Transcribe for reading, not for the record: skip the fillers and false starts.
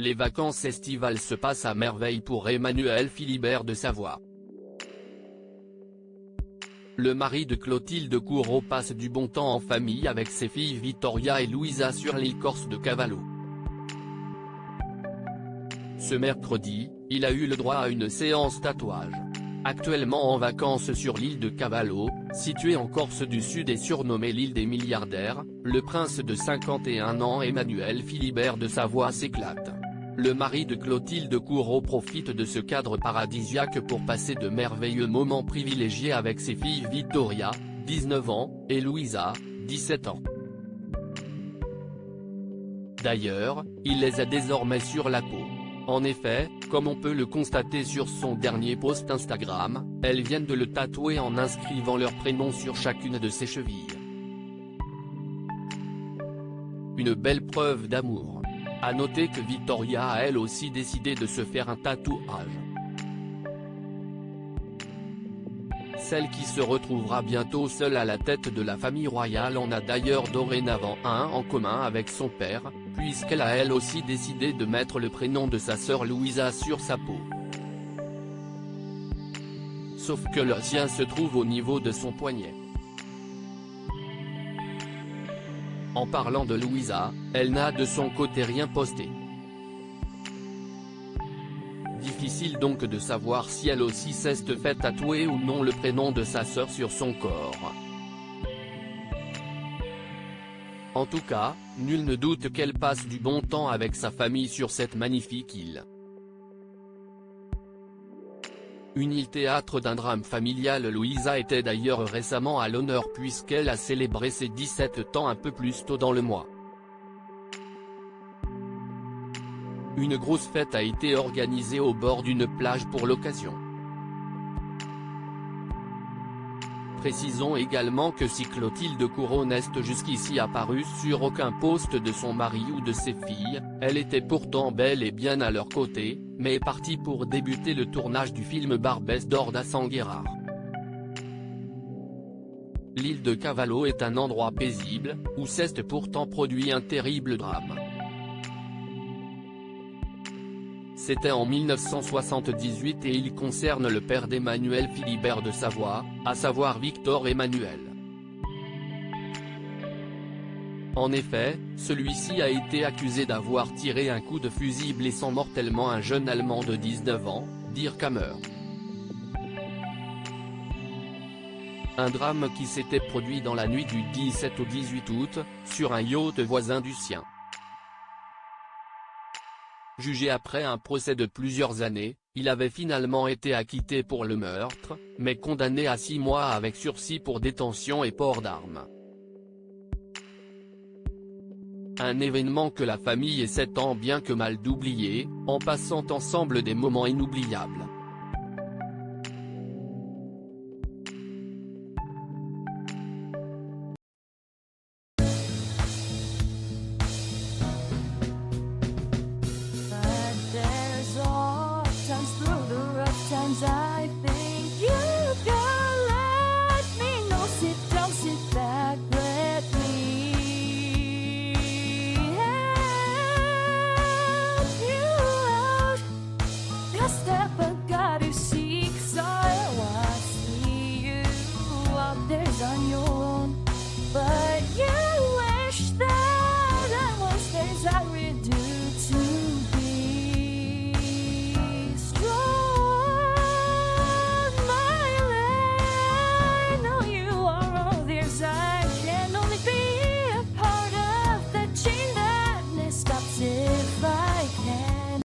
Les vacances estivales se passent à merveille pour Emmanuel Philibert de Savoie. Le mari de Clotilde Courreau passe du bon temps en famille avec ses filles Vittoria et Louisa sur l'île corse de Cavallo. Ce mercredi, il a eu le droit à une séance tatouage. Actuellement en vacances sur l'île de Cavallo, située en Corse du Sud et surnommée l'île des milliardaires, le prince de 51 ans Emmanuel Philibert de Savoie s'éclate. Le mari de Clotilde Courreau profite de ce cadre paradisiaque pour passer de merveilleux moments privilégiés avec ses filles Vittoria, 19 ans, et Louisa, 17 ans. D'ailleurs, il les a désormais sur la peau. En effet, comme on peut le constater sur son dernier post Instagram, elles viennent de le tatouer en inscrivant leur prénom sur chacune de ses chevilles. Une belle preuve d'amour. À noter que Vittoria a elle aussi décidé de se faire un tatouage. Celle qui se retrouvera bientôt seule à la tête de la famille royale en a d'ailleurs dorénavant un en commun avec son père, puisqu'elle a elle aussi décidé de mettre le prénom de sa sœur Louisa sur sa peau. Sauf que le sien se trouve au niveau de son poignet. En parlant de Louisa, elle n'a de son côté rien posté. Difficile donc de savoir si elle aussi s'est fait tatouer ou non le prénom de sa sœur sur son corps. En tout cas, nul ne doute qu'elle passe du bon temps avec sa famille sur cette magnifique île. Une île théâtre d'un drame familial. Louisa était d'ailleurs récemment à l'honneur puisqu'elle a célébré ses 17 ans un peu plus tôt dans le mois. Une grosse fête a été organisée au bord d'une plage pour l'occasion. Précisons également que si Clotilde Courreau n'est jusqu'ici apparue sur aucun post de son mari ou de ses filles, elle était pourtant bel et bien à leur côté, mais est partie pour débuter le tournage du film Barbès d'Orda Sanguerard. L'île de Cavallo est un endroit paisible, où s'est pourtant produit un terrible drame. C'était en 1978 et il concerne le père d'Emmanuel Philibert de Savoie, à savoir Victor Emmanuel. En effet, celui-ci a été accusé d'avoir tiré un coup de fusil blessant mortellement un jeune Allemand de 19 ans, Dirk Hammer. Un drame qui s'était produit dans la nuit du 17 au 18 août, sur un yacht voisin du sien. Jugé après un procès de plusieurs années, il avait finalement été acquitté pour le meurtre, mais condamné à 6 mois avec sursis pour détention et port d'armes. Un événement que la famille essaie tant bien que mal d'oublier, en passant ensemble des moments inoubliables.